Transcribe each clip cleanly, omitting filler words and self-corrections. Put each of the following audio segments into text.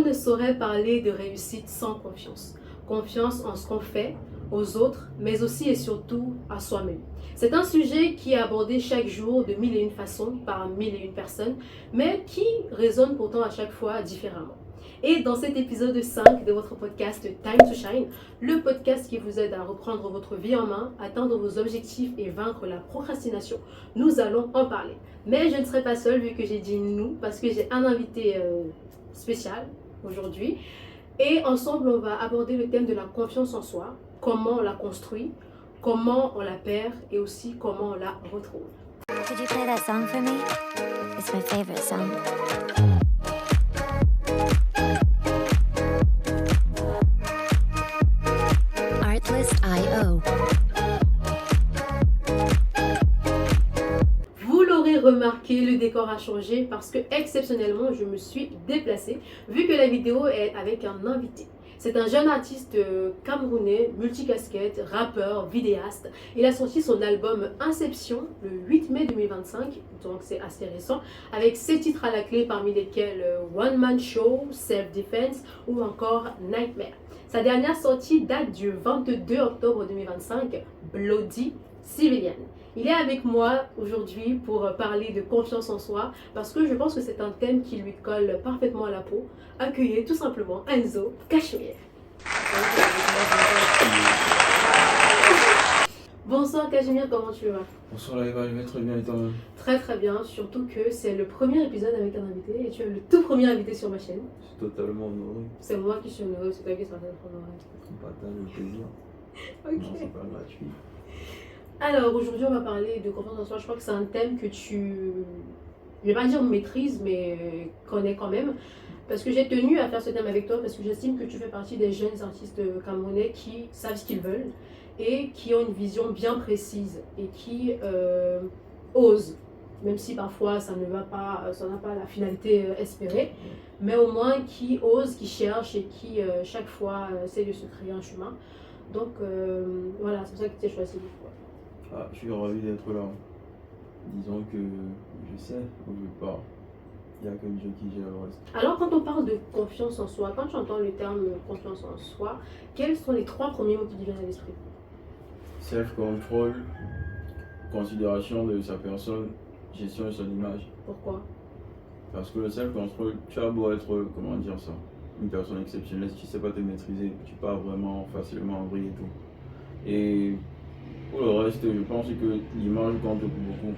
ne saurait parler de réussite sans confiance. Confiance en ce qu'on fait, aux autres, mais aussi et surtout à soi-même. C'est un sujet qui est abordé chaque jour de mille et une façons par mille et une personnes, mais qui résonne pourtant à chaque fois différemment. Et dans cet épisode 5 de votre podcast Time to Shine, le podcast qui vous aide à reprendre votre vie en main, atteindre vos objectifs et vaincre la procrastination, nous allons en parler. Mais je ne serai pas seule vu que j'ai dit nous, parce que j'ai un invité spécial aujourd'hui. Et ensemble, on va aborder le thème de la confiance en soi, comment on la construit, comment on la perd et aussi comment on la retrouve. Could you play that song for me? It's my favorite song. Artlist.io. Vous l'aurez remarqué, le décor a changé parce que exceptionnellement, je me suis déplacée vu que la vidéo est avec un invité. C'est un jeune artiste camerounais, multicasquette, rappeur, vidéaste. Il a sorti son album Inception le 8 mai 2025, donc c'est assez récent, avec 7 titres à la clé parmi lesquels One Man Show, Self Defense ou encore Nightmare. Sa dernière sortie date du 22 octobre 2025, Bloody Civilian. Il est avec moi aujourd'hui pour parler de confiance en soi parce que je pense que c'est un thème qui lui colle parfaitement à la peau. Accueillez tout simplement Enzo Cachemire. Bonsoir Cachemire, comment tu vas? Bonsoir Laïva, je vais très bien et toi-même? Très très bien, surtout que c'est le premier épisode avec un invité et tu es le tout premier invité sur ma chaîne. Je suis totalement honoré. C'est moi qui suis honorée, c'est toi qui seras honorée. On partage le plaisir. Ok. Non, c'est pas gratuit. Alors aujourd'hui on va parler de confiance en soi. Je crois que c'est un thème que je vais pas dire maîtrise, mais connais quand même. Parce que j'ai tenu à faire ce thème avec toi parce que j'estime que tu fais partie des jeunes artistes camerounais qui savent ce qu'ils veulent et qui ont une vision bien précise et qui osent. Même si parfois ça n'a pas la finalité espérée, mais au moins qui osent, qui cherchent et qui chaque fois essaient de se créer un chemin. Donc voilà, c'est pour ça que tu as choisi. Ah, je suis ravi d'être là. Disons que je sais où je pars. Il n'y a que Dieu qui gère le reste. Alors quand on parle de confiance en soi, quand tu entends le terme confiance en soi, quels sont les 3 premiers mots qui te viennent à l'esprit? Self-control, considération de sa personne, gestion de son image. Pourquoi? Parce que le self-control, tu as beau être, comment dire ça, une personne exceptionnelle, si tu ne sais pas te maîtriser, tu pars vraiment facilement en vrille et tout. Et pour le reste, je pense que l'image compte beaucoup.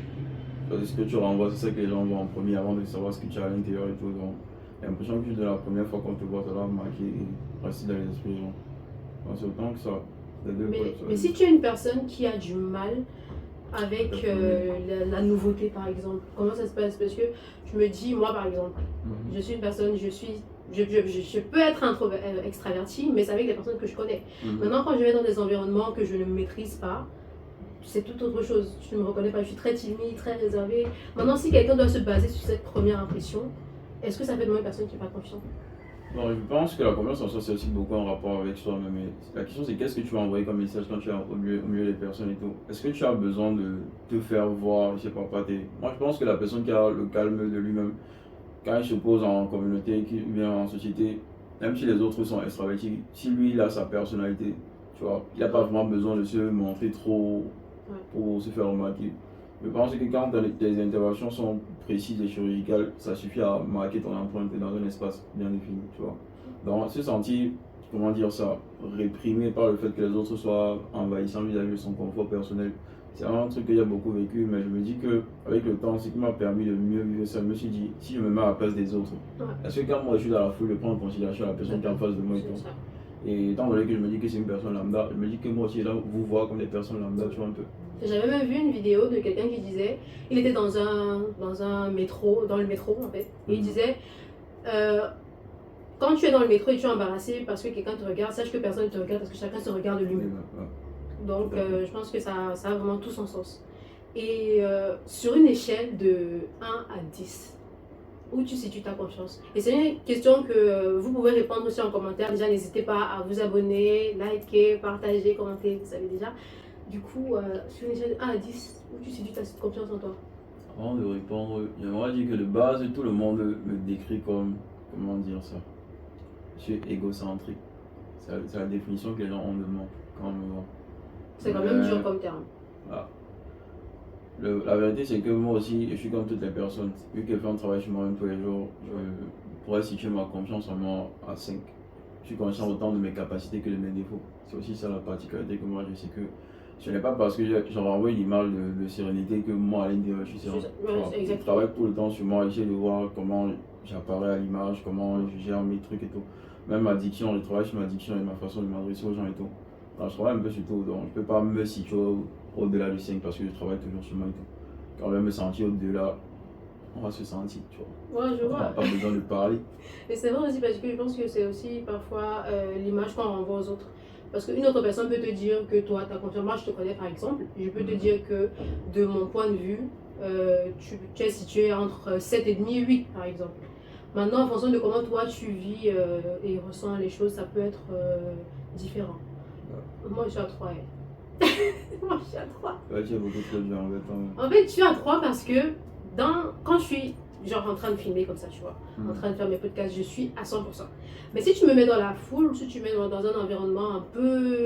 Parce que ce que tu renvoies, c'est ça que les gens voient en premier avant de savoir ce que tu as à l'intérieur et tout. Donc, j'ai l'impression que de la première fois qu'on te voit, ça va marquer et rester dans les esprits des gens. Donc, c'est autant que ça. Mais si tu es une personne qui a du mal avec la nouveauté par exemple, comment ça se passe? Parce que je me dis, moi par exemple, je suis une personne, je peux être extravertie, mais c'est avec des personnes que je connais. Maintenant, quand je vais dans des environnements que je ne maîtrise pas, c'est tout autre chose. Je ne me reconnais pas, je suis très timide, très réservée. Maintenant, si quelqu'un doit se baser sur cette première impression, est-ce que ça fait de moi une personne qui n'est pas confiante? Non, je pense que la confiance en soi, c'est aussi beaucoup en rapport avec soi-même. Mais la question, c'est qu'est-ce que tu vas envoyer comme message quand tu es au milieu des personnes et tout. Est-ce que tu as besoin de te faire voir, je sais pas, Moi, je pense que la personne qui a le calme de lui-même, quand il se pose en communauté, qui vient en société, même si les autres sont extravertis, si lui, il a sa personnalité, tu vois, il n'a pas vraiment besoin de se montrer trop pour se faire remarquer. Je pense que quand tes interventions sont précises et chirurgicales, ça suffit à marquer ton empreinte dans un espace bien défini, tu vois. Donc, se sentir, comment dire ça, réprimé par le fait que les autres soient envahissants vis-à-vis de son confort personnel, c'est vraiment un truc que j'ai beaucoup vécu, mais je me dis qu'avec le temps, ce qui m'a permis de mieux vivre ça, je me suis dit, si je me mets à la place des autres, est-ce que quand moi je suis dans la foule, je prends en considération la personne qui est en face de moi et tout. Et étant donné que je me dis que c'est une personne lambda, je me dis que moi aussi, là, vous voir comme des personnes lambda, tu vois un peu. J'avais même vu une vidéo de quelqu'un qui disait, il était dans un métro, dans le métro en fait, et il disait, quand tu es dans le métro et tu es embarrassé parce que quelqu'un te regarde, sache que personne ne te regarde parce que chacun se regarde lui-même. Donc je pense que ça a vraiment tout son sens. Et sur une échelle de 1 à 10, où tu situes ta confiance? Et c'est une question que vous pouvez répondre aussi en commentaire. Déjà, n'hésitez pas à vous abonner, liker, partager, commenter, vous savez déjà. Du coup, sur une échelle de 1 à 10, où tu situes ta confiance en toi? Avant de répondre, j'aimerais dire que de base, tout le monde me décrit comme, comment dire ça, je suis égocentrique. C'est la définition que les gens ont de moi quand on me voit. C'est quand même dur comme terme. Ah. La vérité, c'est que moi aussi, je suis comme toutes les personnes. Vu que je fais un travail sur moi-même tous les jours, je pourrais situer ma confiance en moi à 5. Je suis conscient autant de mes capacités que de mes défauts. C'est aussi ça la particularité que moi je sais que ce n'est pas parce que je renvoie une image de sérénité que moi à l'intérieur je suis serein. Je travaille tout le temps sur moi, j'essaie de voir comment j'apparais à l'image, comment je gère mes trucs et tout. Même ma diction, je travaille sur ma diction et ma façon de m'adresser aux gens et tout. Alors, je travaille un peu sur tout, donc je ne peux pas me situer au-delà du 5 parce que je travaille toujours sur moi et tout. Quand on va me sentir au-delà, on va se sentir, tu vois. Ouais, je On vois. n'a pas besoin de parler. Et c'est vrai aussi parce que je pense que c'est aussi parfois l'image qu'on renvoie aux autres. Parce qu'une autre personne peut te dire que toi, ta confiance, moi je te connais par exemple, je peux te dire que de mon point de vue, tu es situé entre 7,5 et 8 par exemple. Maintenant, en fonction de comment toi tu vis et ressens les choses, ça peut être différent. Ouais. Moi je suis à 3. Moi je suis à 3. Ouais, tu as beaucoup trop dur en fait. En fait, je suis à 3 parce que quand je suis genre en train de filmer comme ça, tu vois, en train de faire mes podcasts, je suis à 100%. Mais si tu me mets dans la foule, si tu me mets dans un environnement un peu,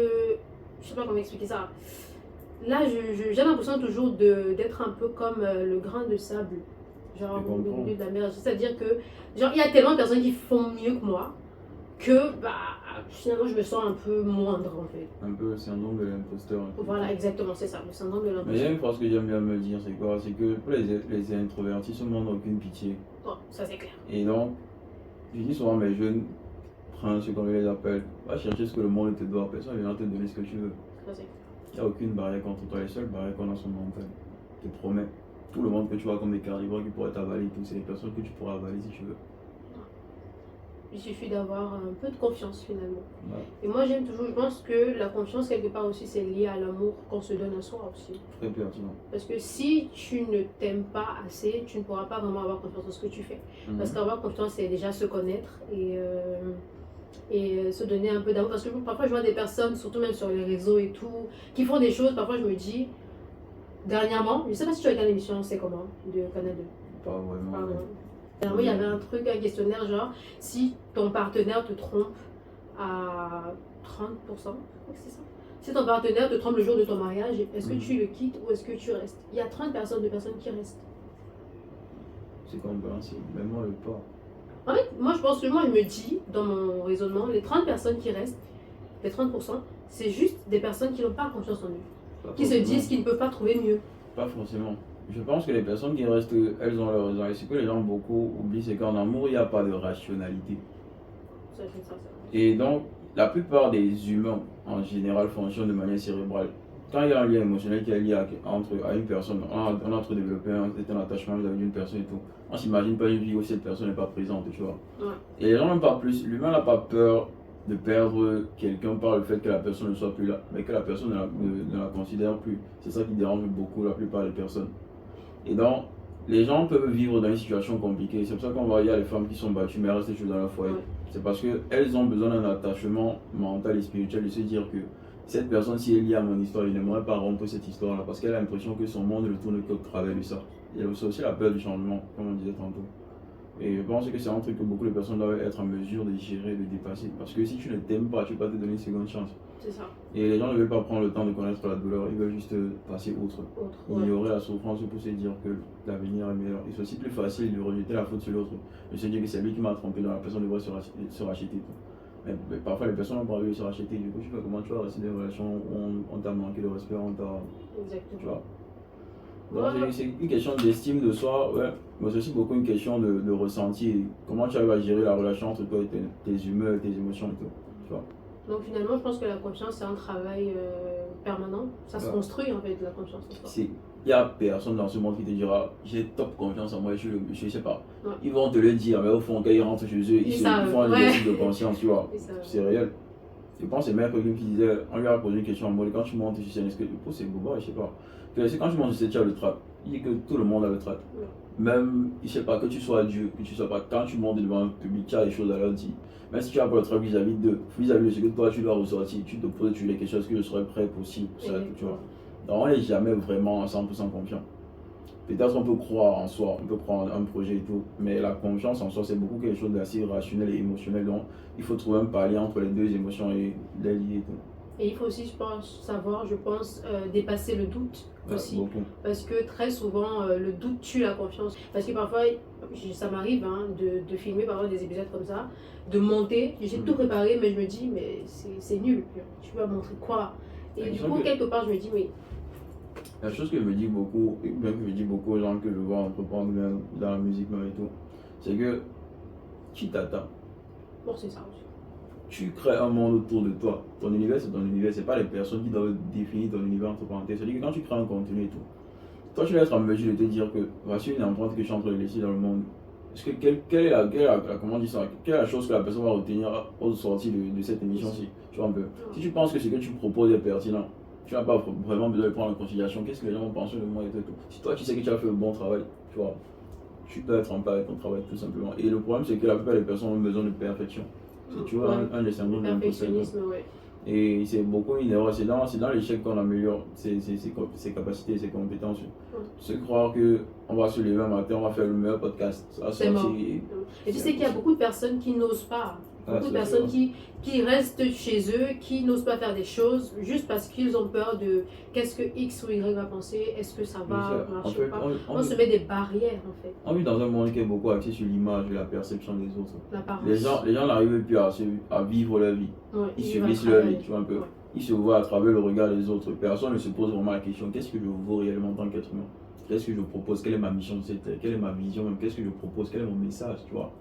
je sais pas comment expliquer ça, là j'ai l'impression toujours d'être un peu comme le grain de sable, genre au milieu de la mer. C'est-à-dire que genre il y a tellement de personnes qui font mieux que moi que bah finalement je me sens un peu moindre en fait. Un peu le syndrome de l'imposteur. Voilà, exactement, c'est ça, le syndrome de Mais il y l'imposteur. a une phrase que j'aime bien me dire, c'est quoi? C'est que pour les introvertis, ce monde n'a aucune pitié. Bon, ça c'est clair. Et donc, je dis souvent à mes jeunes, prends ce qu'on les appelle, va chercher ce que le monde te doit, personne ne viendra te donner ce que tu veux. Ça c'est clair. Il n'y a aucune barrière contre toi, les seules barrières qu'on a sont mentales. Je te promets, tout le monde que tu vois comme des carnivores qui pourraient t'avaler, tout, c'est les personnes que tu pourras avaler si tu veux. Il suffit d'avoir un peu de confiance finalement. Ouais. Et moi j'aime toujours, je pense que la confiance quelque part aussi c'est lié à l'amour qu'on se donne à soi aussi. Très pertinent. Parce que si tu ne t'aimes pas assez, tu ne pourras pas vraiment avoir confiance en ce que tu fais. Parce qu'avoir confiance c'est déjà se connaître et se donner un peu d'amour. Parce que parfois je vois des personnes, surtout même sur les réseaux et tout, qui font des choses, parfois je me dis, dernièrement, je ne sais pas si tu as regardé l'émission C'est comment de Canal 2. Pas vraiment. Pardon. Alors, il y avait un truc, un questionnaire genre, si ton partenaire te trompe à 30%, je crois que c'est ça. Si ton partenaire te trompe le jour de ton mariage, est-ce que tu le quittes ou est-ce que tu restes? Il y a 30 personnes qui restent. C'est compréhensible, même moi le pas. En fait, moi je me dis, dans mon raisonnement, les 30 personnes qui restent, les 30%, c'est juste des personnes qui n'ont pas confiance en eux. Qui se disent qu'ils ne peuvent pas trouver mieux. Pas forcément. Je pense que les personnes qui restent, elles ont leur raison. Et ce que les gens beaucoup oublient, c'est qu'en amour, il n'y a pas de rationalité. Ça. Et donc, la plupart des humains, en général, fonctionnent de manière cérébrale. Quand il y a un lien émotionnel qui est lié à une personne, on a entre développé un attachement vis-à-vis d'une personne et tout. On s'imagine pas une vie où cette personne n'est pas présente, tu vois. Ouais. Et les gens n'ont pas plus. L'humain n'a pas peur de perdre quelqu'un par le fait que la personne ne soit plus là, mais que la personne ne la considère plus. C'est ça qui dérange beaucoup la plupart des personnes. Et donc, les gens peuvent vivre dans une situation compliquée. C'est pour ça qu'on voit, il y a les femmes qui sont battues, mais elles restent toujours dans leur foyer. Ouais. C'est parce qu'elles ont besoin d'un attachement mental et spirituel de se dire que cette personne, si elle est liée à mon histoire, je n'aimerais pas rompre cette histoire-là parce qu'elle a l'impression que son monde ne tourne qu'au travers de ça. Il y a aussi la peur du changement, comme on disait tantôt. Et je pense que c'est un truc que beaucoup de personnes doivent être en mesure de gérer, de dépasser. Parce que si tu ne t'aimes pas, tu ne peux pas te donner une seconde chance. C'est ça. Et les gens ne veulent pas prendre le temps de connaître la douleur, ils veulent juste passer outre. Ouais. Ignorer la souffrance pour se dire que l'avenir est meilleur. Et c'est aussi plus facile de rejeter la faute sur l'autre. De se dire que c'est lui qui m'a trompé, donc la personne devrait se racheter. Mais parfois les personnes n'ont pas envie de se racheter. Du coup, tu fais comment tu vas rester dans une relation où on t'a manqué de respect, on t'a. Exactement. Tu vois. Donc c'est une question d'estime de soi, ouais. Mais c'est aussi beaucoup une question de ressenti. Comment tu arrives à gérer la relation entre toi et tes humeurs, tes émotions et tout. Tu vois. Donc finalement, je pense que la confiance, c'est un travail permanent. Ça se construit en fait, la confiance en soi. Il n'y a personne dans ce monde qui te dira j'ai top confiance en moi, je sais pas. Ouais. Ils vont te le dire, mais au fond, quand ils rentrent chez eux, ils font un exercice de conscience, tu vois. C'est réel. Je pense que c'est Maître qui disait, on lui a posé une question en mode quand tu montes sur scène, est-ce que c'est boba, je sais pas. C'est quand tu montes sur scène, tu as le trap. Il dit que tout le monde a le trap. Ouais. Même, je sais pas, que tu sois Dieu, que tu sois pas, quand tu montes devant un public, tu as des choses à leur dire. Même si tu as pas le trap vis-à-vis de ce que toi tu dois ressortir, tu te poses tu les questions, est-ce que je serais prêt possible pour ça, tu vois. Donc on n'est jamais vraiment à 100% confiant. peut-être on peut croire en soi, on peut croire en un projet et tout, mais la confiance en soi, c'est beaucoup quelque chose d'assez rationnel et émotionnel. Donc, il faut trouver un palier entre les deux émotions et les lier et tout. Et il faut aussi, je pense, dépasser le doute Ouais, aussi. beaucoup. Parce que très souvent, le doute tue la confiance. Parce que parfois, ça m'arrive hein, de filmer parfois des épisodes comme ça, de monter. J'ai tout préparé, mais je me dis, mais c'est nul. Tu vas montrer quoi? Et du coup, quelque part, je me dis, mais La chose que je me dis beaucoup, et même que je dis beaucoup aux gens que je vois entreprendre même dans la musique même et tout, c'est que tu t'attends. bon, c'est ça aussi. Tu crées un monde autour de toi. Ton univers, c'est ton univers. C'est pas les personnes qui doivent définir ton univers entre parenthèses. C'est-à-dire que quand tu crées un contenu et tout, toi, tu vas être en mesure de te dire que voici une empreinte que je suis en train de laisser dans le monde. Est-ce que quelle est comment on dit ça, quelle est la chose que la personne va retenir au sortir de cette émission-ci? Tu vois un peu. Si tu penses que ce que tu proposes est pertinent, tu n'as pas vraiment besoin de prendre en considération qu'est-ce que les gens vont penser de moi et tout. Si toi, tu sais que tu as fait le bon travail, tu vois, tu dois être en paix avec ton travail tout simplement. Et le problème, c'est que la plupart des personnes ont besoin de perfection. C'est tu vois un des syndromes de l'imposteur. Perfectionnisme, ouais. Et c'est beaucoup une erreur. C'est dans l'échec qu'on améliore ses capacités et ses compétences. Se croire qu'on va se lever un matin, on va faire le meilleur podcast. Ça va C'est mort. sortir. Et tu sais qu'il y a beaucoup de personnes qui n'osent pas. Beaucoup de c'est personnes vrai. qui restent chez eux, qui n'osent pas faire des choses juste parce qu'ils ont peur de qu'est-ce que X ou Y va penser, est-ce que ça va En marcher fait, ou pas. On se met des barrières en fait. on vit dans un monde qui est beaucoup axé sur l'image et la perception des autres. L'apparence. Les gens n'arrivent plus à vivre leur vie. Ouais, Ils vivent subissent à leur travers. vie, tu vois un peu. Ouais. Ils se voient à travers le regard des autres. Personne ne se pose vraiment la question qu'est-ce que je vaux réellement en tant qu'être humain? Qu'est-ce que je propose? Quelle est ma mission de cette terre? Quelle est ma vision même? Qu'est-ce que je propose? Quel est mon message? Tu vois?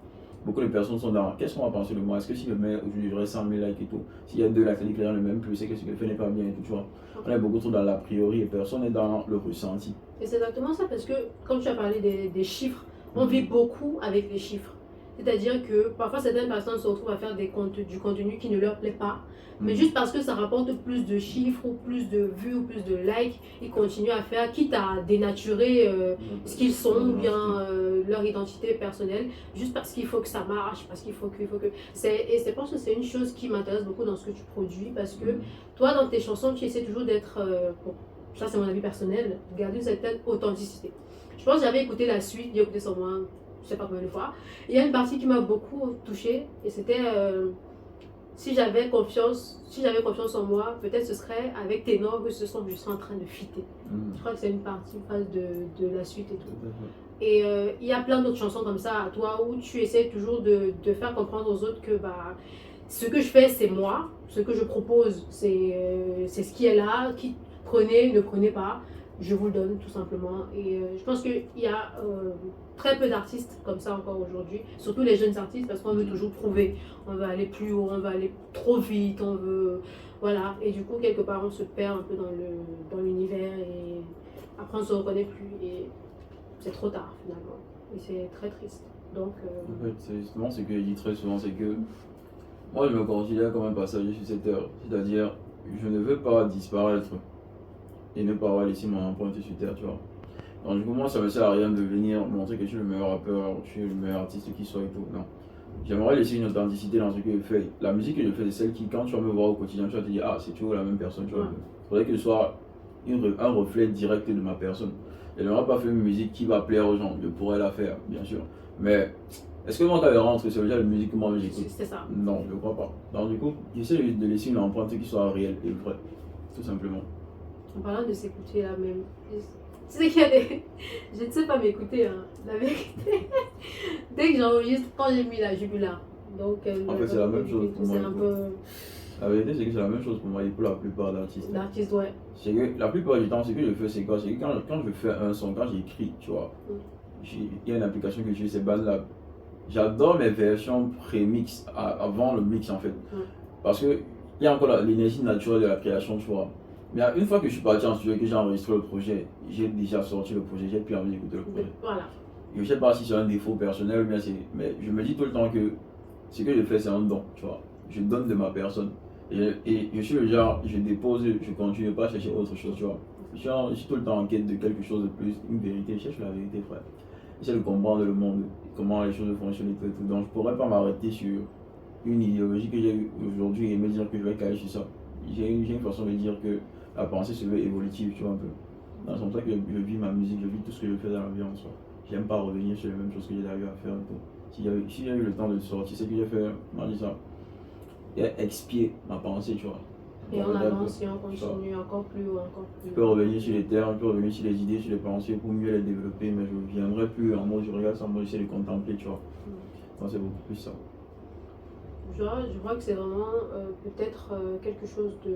Beaucoup de personnes sont dans qu'est-ce qu'on va penser de moi? Est-ce que si je mets aujourd'hui j'aurai 100 000 likes et tout, s'il y a 2 likes, ça dit que les gens ne m'aiment plus, c'est que ce que je fais n'est pas bien et tout, tu vois? On est beaucoup trop dans l'a priori et personne n'est dans le ressenti. Et c'est exactement ça parce que, comme tu as parlé des chiffres, on vit beaucoup avec les chiffres. C'est-à-dire que parfois certaines personnes se retrouvent à faire du contenu qui ne leur plaît pas, mais juste parce que ça rapporte plus de chiffres ou plus de vues ou plus de likes, ils continuent à faire, quitte à dénaturer ce qu'ils sont ou bien leur identité personnelle, juste parce qu'il faut que ça marche, parce qu'il faut que... Et je pense que c'est une chose qui m'intéresse beaucoup dans ce que tu produis parce que toi, dans tes chansons, tu essaies toujours d'être... bon, ça c'est mon avis personnel, de garder une certaine authenticité. Je pense que j'avais écouté la suite, j'ai écouté ça au moins, je sais pas combien de fois. Il y a une partie qui m'a beaucoup touchée et c'était si j'avais confiance en moi, peut-être ce serait avec Ténor que ce sont je serais en train de fitter. Je crois que c'est une phrase de la suite et tout. Et il y a plein d'autres chansons comme ça à toi où tu essaies toujours de faire comprendre aux autres que bah, ce que je fais c'est moi, ce que je propose c'est ce qui est là, qui prenez, ne prenez pas, je vous le donne tout simplement. Et je pense qu'il y a très peu d'artistes comme ça encore aujourd'hui, surtout les jeunes artistes parce qu'on veut toujours prouver, on veut aller plus haut, on veut aller trop vite, on veut... Voilà, et du coup quelque part on se perd un peu dans l'univers et après on se reconnaît plus et c'est trop tard finalement. Et c'est très triste. Donc... En fait, c'est justement ce que je dis très souvent, c'est que moi je me considère comme un passager sur cette terre, c'est-à-dire je ne veux pas disparaître et ne pas avoir laissé mon empreinte sur terre, tu vois. Donc du coup moi ça me sert à rien de venir montrer que je suis le meilleur rappeur, je suis le meilleur artiste qui soit et tout, non. J'aimerais laisser une authenticité dans ce que je fais. La musique que je fais, c'est celle qui, quand tu vas me voir au quotidien, tu vas te dire, ah, c'est toujours la même personne, tu vois. Il faudrait que ce soit un reflet direct de ma personne. Je n'aimerais pas faire une musique qui va plaire aux gens, je pourrais la faire, bien sûr. Mais est-ce que mon cas entre c'est le genre de musique que moi j'écoute? C'est ça. Non, je ne crois pas. Donc du coup, j'essaie de laisser une empreinte qui soit réelle et vraie, tout simplement. En parlant de s'écouter là même, tu sais qu'il y a des... Je ne sais pas m'écouter, hein, la vérité. Dès que j'enregistre, quand j'ai mis la jugular. Donc, En fait, c'est la même chose pour moi. C'est un peu... La vérité, c'est que c'est la même chose pour moi et pour la plupart d'artistes. L'artiste, ouais. C'est que la plupart du temps, ce que je fais, c'est quoi? C'est que quand je fais un son, quand j'écris, tu vois, il y a une application que j'utilise, c'est BandLab. J'adore mes versions pré-mix, avant le mix en fait. Parce qu'il y a encore l'énergie naturelle de la création, tu vois. Mais une fois que je suis parti en studio et que j'ai enregistré le projet, j'ai déjà sorti le projet, j'ai plus envie d'écouter le projet. Voilà. Je ne sais pas si c'est un défaut personnel ou bien c'est. Mais je me dis tout le temps que ce que je fais, c'est un don, tu vois. Je donne de ma personne. Et je suis le genre, je dépose, je continue pas à chercher autre chose, tu vois. Je suis tout le temps en quête de quelque chose de plus, une vérité. Je cherche la vérité, frère. J'essaie de comprendre le monde, comment les choses fonctionnent et tout. Donc je ne pourrais pas m'arrêter sur une idéologie que j'ai aujourd'hui et me dire que je vais caler sur ça. J'ai une façon de dire que la pensée se veut évolutive, tu vois un peu. Non, c'est comme ça que je vis ma musique, je vis tout ce que je fais dans la vie en soi. J'aime pas revenir sur les mêmes choses que j'ai eu à faire et tout. Si j'ai eu le temps de sortir, c'est que j'ai fait, on dit ça, et expier ma pensée, tu vois. Et on Regarde, avance et on continue encore plus haut, encore je plus peux haut. revenir sur les termes, je peux revenir sur les idées, sur les pensées pour mieux les développer, mais je ne viendrai plus en mode je regarde ça, en mode j'essaie de contempler, tu vois. Donc c'est beaucoup plus ça. Je vois que c'est vraiment peut-être quelque chose de...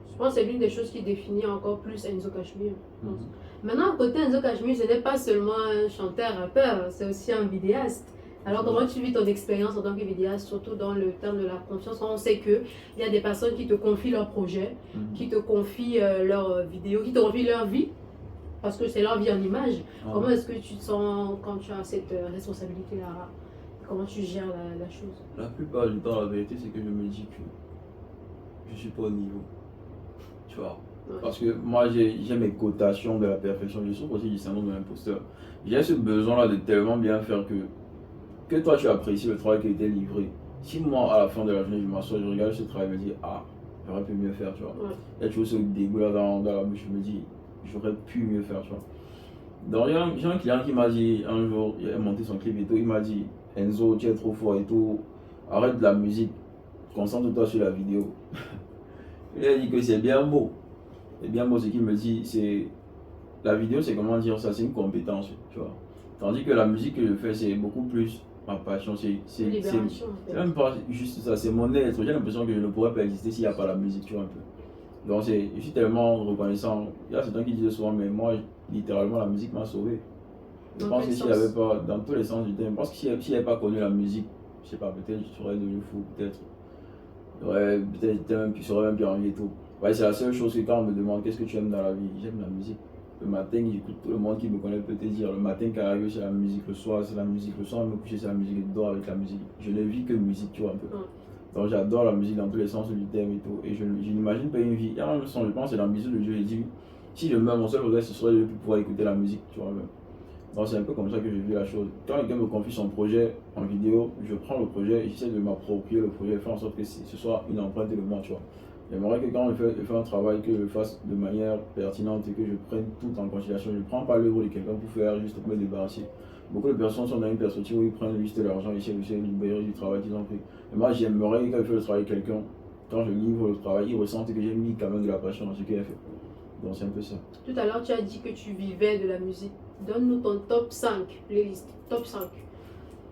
Je pense que c'est l'une des choses qui définit encore plus Enzo Cashmere. Je pense. Maintenant, à côté Enzo Cashmere, ce n'est pas seulement un chanteur, rappeur, c'est aussi un vidéaste. Alors, comment tu vis ton expérience en tant que vidéaste, surtout dans le terme de la confiance? On sait qu'il y a des personnes qui te confient leurs projets, qui te confient leurs vidéos, qui te confient leur vie, parce que c'est leur vie en image. Comment est-ce que tu te sens quand tu as cette responsabilité-là? Comment tu gères la chose? La plupart du temps, la vérité, c'est que je me dis que je suis pas au niveau. Tu vois. Ouais. Parce que moi, j'ai mes cotations de la perfection. Je souffre aussi du syndrome de l'imposteur. J'ai ce besoin-là de tellement bien faire que toi, tu apprécies le travail qui a été livré. Si moi, à la fin de la journée, je m'assois, je regarde ce travail et me dis, ah, j'aurais pu mieux faire, tu vois. Ouais. Il y a toujours ce dégoût-là dans la bouche, je me dis, j'aurais pu mieux faire, tu vois. Donc, j'ai un client qui m'a dit un jour, il a monté son clip et tout, il m'a dit, Enzo, tu es trop fort et tout, arrête de la musique, concentre-toi sur la vidéo. Il a dit que c'est bien beau. C'est bien beau ce qu'il me dit, c'est la vidéo, c'est comment dire ça, c'est une compétence, tu vois. Tandis que la musique que je fais, c'est beaucoup plus ma passion, c'est Libération, en fait. même pas juste ça, c'est mon être. J'ai l'impression que je ne pourrais pas exister s'il n'y a pas la musique, tu vois un peu. Donc je suis tellement reconnaissant. Il y a certains qui disent souvent, mais moi, littéralement, la musique m'a sauvé. Je pense que s'il n'y avait pas, dans tous les sens du terme, je pense que s'il n'y avait pas connu la musique, je sais pas, peut-être je serais devenu fou, peut-être. Peut-être je serais même plus envie et tout. Ouais, c'est la seule chose que quand on me demande qu'est-ce que tu aimes dans la vie, j'aime la musique. Le matin, j'écoute, tout le monde qui me connaît peut te dire, le matin quand j'arrive c'est la musique, le soir c'est la musique, le soir me coucher c'est la musique, je dors avec la musique. Je ne vis que musique, tu vois un peu. Donc j'adore la musique dans tous les sens du terme et tout. Et je n'imagine pas une vie. Il y a un son, je pense, c'est dans le bisou de Dieu, il dit, si je meurs, mon seul regret ce serait de ne plus pouvoir écouter la musique, tu vois. Donc c'est un peu comme ça que je vis la chose. Quand quelqu'un me confie son projet en vidéo, je prends le projet et j'essaie de m'approprier le projet et faire en sorte que ce soit une empreinte de moi, tu vois. J'aimerais que quand je fais un travail, que je le fasse de manière pertinente et que je prenne tout en considération. Je ne prends pas l'œuvre de quelqu'un pour faire juste me débarrasser. Beaucoup de personnes sont dans une perspective où ils prennent juste l'argent et essaient de se libérer du travail qu'ils ont fait. Et moi, j'aimerais quand je fais le travail avec quelqu'un, quand je livre le travail, ils ressentent que j'ai mis quand même de la passion dans ce qu'il a fait. Donc c'est un peu ça. Tout à l'heure, tu as dit que tu vivais de la musique. Donne-nous ton top 5 playlist. Top 5.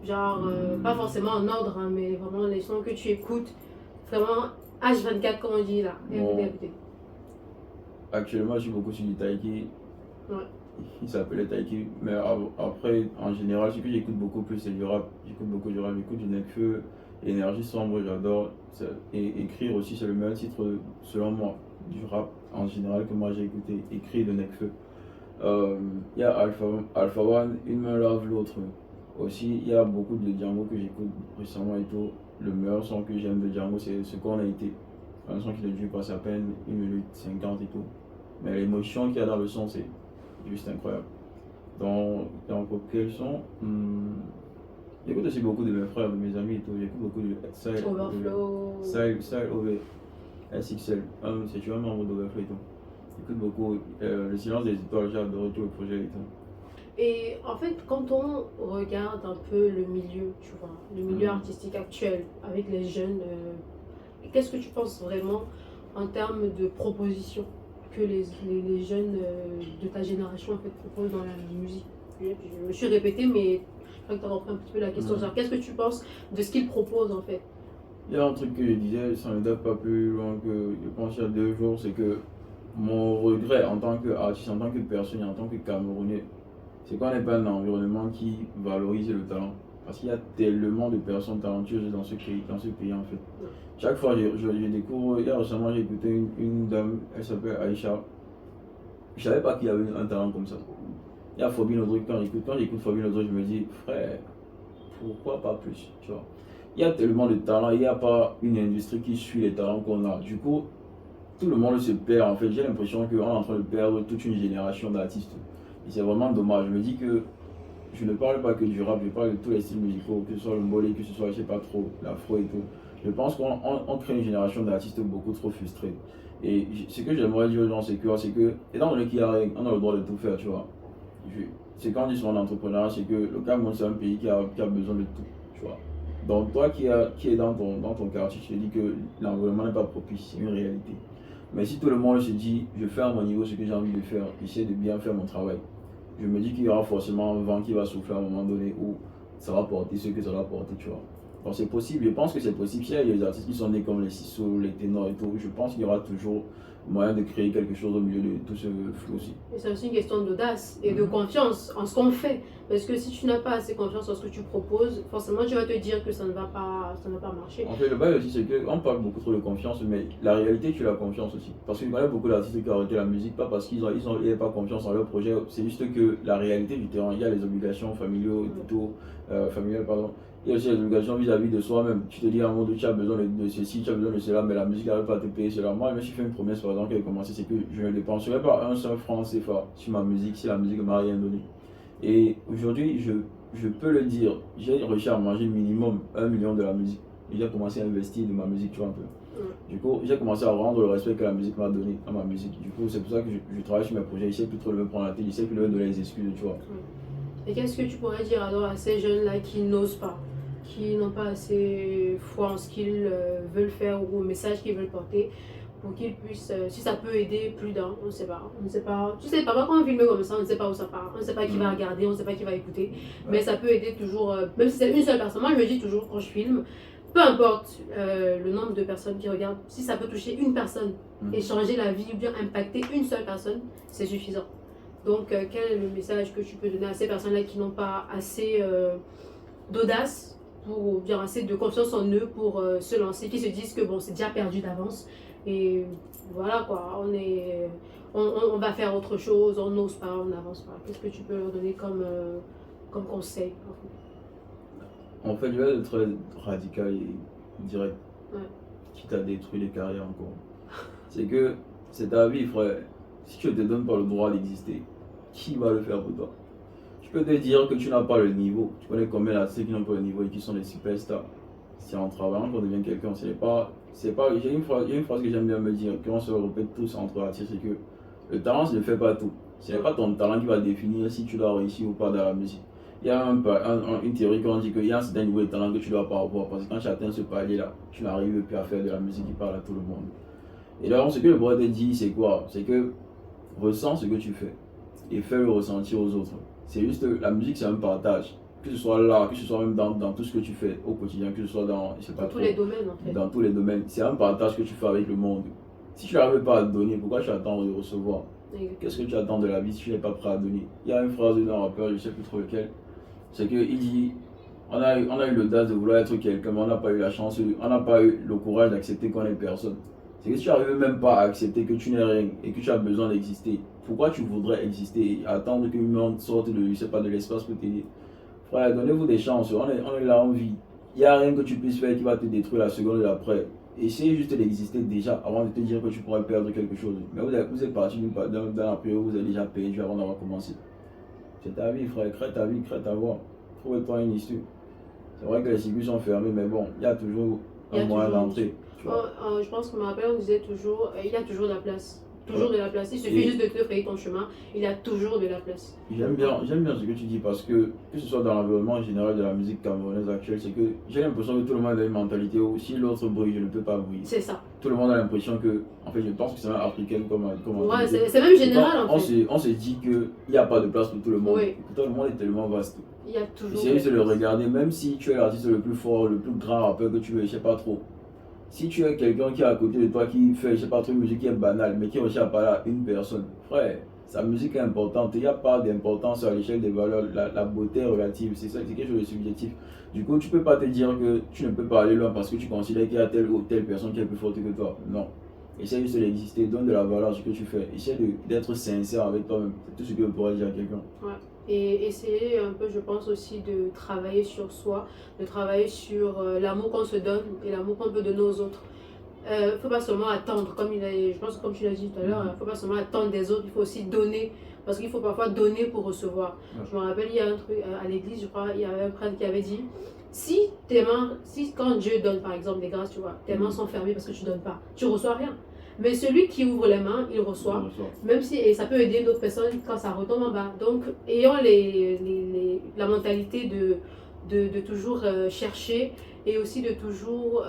Genre, pas forcément en ordre, hein, mais vraiment les sons que tu écoutes. Vraiment H24, comme on dit là. Everyday. Actuellement, je suis beaucoup sur du Taiki. Ouais. Il s'appelait Taiki. Mais après, en général, ce que j'écoute beaucoup plus, c'est du rap. J'écoute beaucoup du rap. J'écoute du Nekfeu, Énergie Sombre, j'adore. Et écrire aussi, c'est le meilleur titre, selon moi, du rap en général que moi j'ai écouté. Écrit de Nekfeu. Il y a Alpha One, Une main lave l'autre. Aussi, il y a beaucoup de Django que j'écoute récemment et tout. Le meilleur son que j'aime de Django, c'est ce qu'on a été. Un son qui ne dure pas à peine 1 minute 50 et tout. Mais l'émotion qu'il y a dans le son, c'est juste incroyable. Donc quel son j'écoute aussi beaucoup de mes frères, de mes amis et tout. J'écoute beaucoup de Style Overflow. Style OV, SXL. C'est tu vois, membre d'Overflow et tout. J'écoute beaucoup Le Silence des Étoiles, j'ai adoré tout le projet et tout. Et en fait, quand on regarde un peu le milieu, tu vois, le milieu artistique actuel avec les jeunes, qu'est-ce que tu penses vraiment en termes de propositions que les jeunes de ta génération en fait, proposent dans la musique? Je me suis répétée, mais je crois que tu as repris un petit peu la question. Genre, qu'est-ce que tu penses de ce qu'ils proposent en fait? Il y a un truc que je disais, ça ne date pas plus loin que je pense il y a 2 jours, c'est que mon regret en tant qu'artiste, en tant que personne et en tant que Camerounais, c'est qu'on n'est pas un environnement qui valorise le talent. Parce qu'il y a tellement de personnes talentueuses dans ce pays en fait. Chaque fois, je découvre, il y a récemment, j'ai écouté une dame, elle s'appelle Aïcha. Je ne savais pas qu'il y avait un talent comme ça. Il y a Phobie Nodric, quand j'écoute Phobie Nodric, je me dis, frère, pourquoi pas plus, tu vois. Il y a tellement de talents, il n'y a pas une industrie qui suit les talents qu'on a. Du coup, tout le monde se perd en fait. J'ai l'impression qu'on est en train de perdre toute une génération d'artistes. Et c'est vraiment dommage. Je me dis que je ne parle pas que du rap, je parle de tous les styles musicaux, que ce soit le mbolé, que ce soit, je sais pas trop, l'afro et tout. Je pense qu'on crée une génération d'artistes beaucoup trop frustrés. Et ce que j'aimerais dire aux gens, c'est que, étant donné qu'il y a rien, on a le droit de tout faire, tu vois. C'est quand on dit souvent l'entrepreneuriat, c'est que le Cameroun, c'est un pays qui a besoin de tout, tu vois. Donc, toi qui est dans ton quartier, tu te dis que l'environnement n'est pas propice, c'est une réalité. Mais si tout le monde se dit, je fais à mon niveau ce que j'ai envie de faire, j'essaie de bien faire mon travail, je me dis qu'il y aura forcément un vent qui va souffler à un moment donné où ça va porter ce que ça va porter, tu vois. Donc c'est possible, je pense que c'est possible. Il y a des artistes qui sont nés comme les Sissou, les ténors et tout, je pense qu'il y aura toujours moyen de créer quelque chose au milieu de tout ce flou aussi. Et c'est aussi une question d'audace et de confiance en ce qu'on fait. Parce que si tu n'as pas assez confiance en ce que tu proposes, forcément tu vas te dire que ça ne va pas marcher. En fait, le bail aussi, c'est qu'on parle beaucoup trop de confiance, mais la réalité, tu as la confiance aussi. Parce qu'il y a beaucoup d'artistes qui ont arrêté la musique, pas parce qu'ils n'avaient pas confiance en leur projet, c'est juste que la réalité du terrain, il y a les obligations familiales, pardon. Il y a aussi les obligations vis-à-vis de soi-même. Tu te dis à un moment donné, tu as besoin de ceci, tu as besoin de cela, mais la musique n'arrive pas à te payer cela. Moi, je me suis fait une promesse, par exemple, qui a commencé, c'est que je ne dépenserai pas un seul franc CFA sur ma musique si la musique ne m'a rien donné. Et aujourd'hui, je peux le dire, j'ai réussi à manger minimum 1 million de la musique. Et j'ai commencé à investir de ma musique, tu vois un peu. Du coup, j'ai commencé à rendre le respect que la musique m'a donné à ma musique. Du coup, c'est pour ça que je travaille sur mes projets. Je sais plus trop de me prendre la tête, je sais plus de me donner les excuses, tu vois. Et qu'est-ce que tu pourrais dire alors à ces jeunes-là qui n'osent pas, qui n'ont pas assez foi en ce qu'ils veulent faire ou au message qu'ils veulent porter, pour qu'ils puissent, si ça peut aider plus d'un, on ne sait pas. On ne sait pas. Tu sais, parfois quand on filme comme ça, on ne sait pas où ça part, on ne sait pas qui va regarder, on ne sait pas qui va écouter, mais ça peut aider toujours, même si c'est une seule personne. Moi je me dis toujours quand je filme, peu importe le nombre de personnes qui regardent, si ça peut toucher une personne et changer la vie ou bien impacter une seule personne, c'est suffisant. Donc quel est le message que tu peux donner à ces personnes-là qui n'ont pas assez d'audace ou bien assez de confiance en eux pour se lancer, qui se disent que bon, c'est déjà perdu d'avance et voilà quoi, on va faire autre chose, on n'ose pas, on n'avance pas. Qu'est-ce que tu peux leur donner comme conseil? En fait, je vais être très radical et direct. Ouais. Qui t'a détruit les carrières encore. C'est que c'est ta vie, frère. Si tu ne te donnes pas le droit d'exister, qui va le faire pour toi? Je peux te dire que tu n'as pas le niveau. Tu connais combien d'artistes qui n'ont pas le niveau et qui sont des superstars. C'est en travaillant qu'on devient quelqu'un. J'ai une phrase que j'aime bien me dire, qu'on se répète tous entre artistes, c'est que le talent ne fait pas tout. Ce n'est pas ton talent qui va définir si tu dois réussir ou pas dans la musique. Il y a une théorie qui dit qu'il y a un certain niveau de talent que tu dois pas avoir parce que quand tu atteins ce palier-là, tu n'arrives plus à faire de la musique qui parle à tout le monde. Et là, ce que le bras te dit, c'est quoi? C'est que ressens ce que tu fais et fais-le ressentir aux autres. C'est juste la musique, c'est un partage. Que ce soit là, que ce soit même dans tout ce que tu fais au quotidien, que ce soit dans tous les domaines en fait. Dans tous les domaines. C'est un partage que tu fais avec le monde. Si tu n'arrives pas à donner, pourquoi tu attends de recevoir? Qu'est-ce que tu attends de la vie si tu n'es pas prêt à donner? Il y a une phrase d'un rappeur, je ne sais plus trop lequel, c'est qu'il dit on a eu l'audace de vouloir être quelqu'un, mais on n'a pas eu la chance, on n'a pas eu le courage d'accepter qu'on est personne. C'est que si tu n'arrives même pas à accepter que tu n'es rien et que tu as besoin d'exister, pourquoi tu voudrais exister et attendre qu'une monde sorte de l'espace pour t'aider? Frère, donnez-vous des chances, on est là en vie. Il n'y a rien que tu puisses faire qui va te détruire la seconde d'après. Essayez juste d'exister déjà avant de te dire que tu pourrais perdre quelque chose. Mais vous êtes parti dans la période où vous avez déjà perdu avant d'avoir commencé. C'est ta vie, frère, crée ta vie, crée ta voie. Trouve-toi une issue. C'est vrai que les circuits sont fermés, mais bon, il y a toujours un moyen d'entrer. Je pense que me rappelle, on disait toujours, il y a toujours de la place. Toujours de la place. Il suffit juste de te frayer ton chemin, il y a toujours de la place. J'aime bien ce que tu dis parce que ce soit dans l'environnement général de la musique camerounaise actuelle, c'est que j'ai l'impression que tout le monde a une mentalité où si l'autre brille, je ne peux pas briller. C'est ça. Tout le monde a l'impression que, en fait, je pense que c'est même africain comme ouais, c'est même général en fait. On se dit qu'il n'y a pas de place pour tout le monde. Oui. Pourtant, le monde est tellement vaste. Il y a toujours. C'est juste de le regarder, même si tu es l'artiste le plus fort, le plus grand rappeur que tu veux, je sais pas trop. Si tu es quelqu'un qui est à côté de toi, qui fait, je sais pas trop, une musique qui est banale, mais qui réussit à parler à une personne, frère, sa musique est importante. Il n'y a pas d'importance à l'échelle des valeurs. La beauté est relative, c'est quelque chose de subjectif. Du coup, tu peux pas te dire que tu ne peux pas aller loin parce que tu considères qu'il y a telle ou telle personne qui est plus forte que toi. Non. Essaye juste d'exister, donne de la valeur à ce que tu fais. Essaye d'être sincère avec toi-même. C'est tout ce que je pourrais dire à quelqu'un. Ouais. Et essayer un peu, je pense aussi, de travailler sur soi, de travailler sur l'amour qu'on se donne et l'amour qu'on peut donner aux autres. Il ne faut pas seulement attendre, je pense que comme tu l'as dit tout à l'heure, il ne faut pas seulement attendre des autres, il faut aussi donner, parce qu'il faut parfois donner pour recevoir. Ouais. Je me rappelle, il y a un truc à l'église, je crois, il y avait un prêtre qui avait dit, si quand Dieu donne par exemple des grâces, tu vois, tes mains sont fermées parce que tu ne donnes pas, tu ne reçois rien. Mais celui qui ouvre les mains, il reçoit. On reçoit. Même si, et ça peut aider d'autres personnes quand ça retombe en bas. Donc, ayant la mentalité de toujours chercher et aussi de toujours,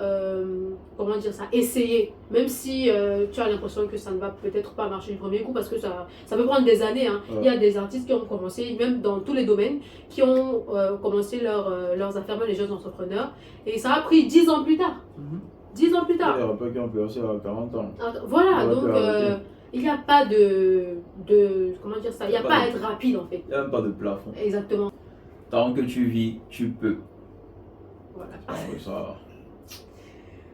comment dire ça, essayer. Même si tu as l'impression que ça ne va peut-être pas marcher du premier coup parce que ça peut prendre des années. Hein. Ouais. Il y a des artistes qui ont commencé, même dans tous les domaines, qui ont commencé leurs affaires, même les jeunes entrepreneurs. Et ça a pris 10 ans plus tard. 10 ans plus Il y a tard. des rappeurs qui ont percé à 40 ans. Voilà, Ouais, donc arrêter. il n'y a pas comment dire ça, il n'y a pas à être rapide en fait. Il n'y a même pas de plafond. Exactement. Tant que tu vis, tu peux. Voilà. Ça,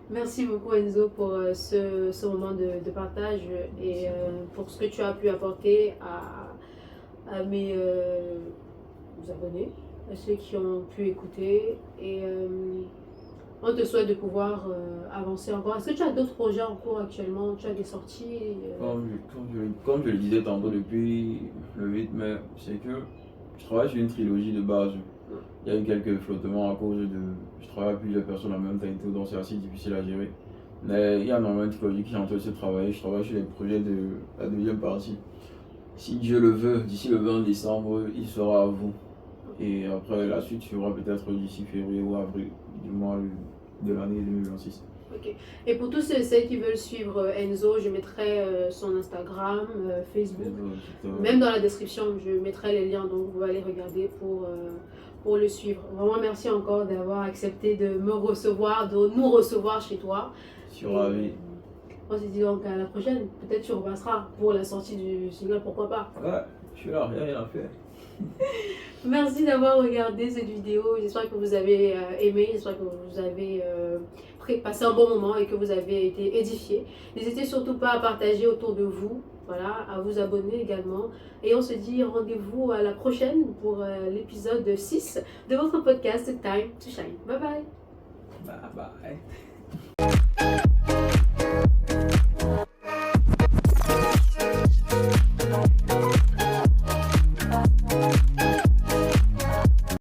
Merci beaucoup Enzo pour ce moment de partage et pour ce que tu as pu apporter à mes abonnés, à ceux qui ont pu écouter. Et on te souhaite de pouvoir avancer encore. Est-ce que tu as d'autres projets en cours actuellement? Tu as des sorties comme je le disais tantôt depuis le 8 mai, c'est que je travaille sur une trilogie de base. Il y a eu quelques flottements à cause de. Je travaille avec plusieurs personnes en même temps et tout, donc c'est assez difficile à gérer. Mais il y a normalement une trilogie qui est en train de se travailler. Je travaille sur les projets de la deuxième partie. Si Dieu le veut, d'ici le 20 décembre, il sera à vous. Et après, la suite sera peut-être d'ici février ou avril du mois de l'année 2026. Ok. Et pour tous ceux qui veulent suivre Enzo, je mettrai son Instagram, Facebook. Même dans la description, je mettrai les liens, donc vous pouvez aller regarder pour le suivre. Vraiment, merci encore d'avoir accepté de me recevoir, de nous recevoir chez toi. Je suis ravi. On se dit donc à la prochaine. Peut-être tu repasseras pour la sortie du single, pourquoi pas. Ouais, je suis là, rien à faire. Merci d'avoir regardé cette vidéo. J'espère que vous avez aimé, j'espère que vous avez passé un bon moment et que vous avez été édifiés. N'hésitez surtout pas à partager autour de vous. Voilà, à vous abonner également. Et on se dit rendez-vous à la prochaine pour l'épisode 6 de votre podcast Time to Shine. Bye bye. Bye bye.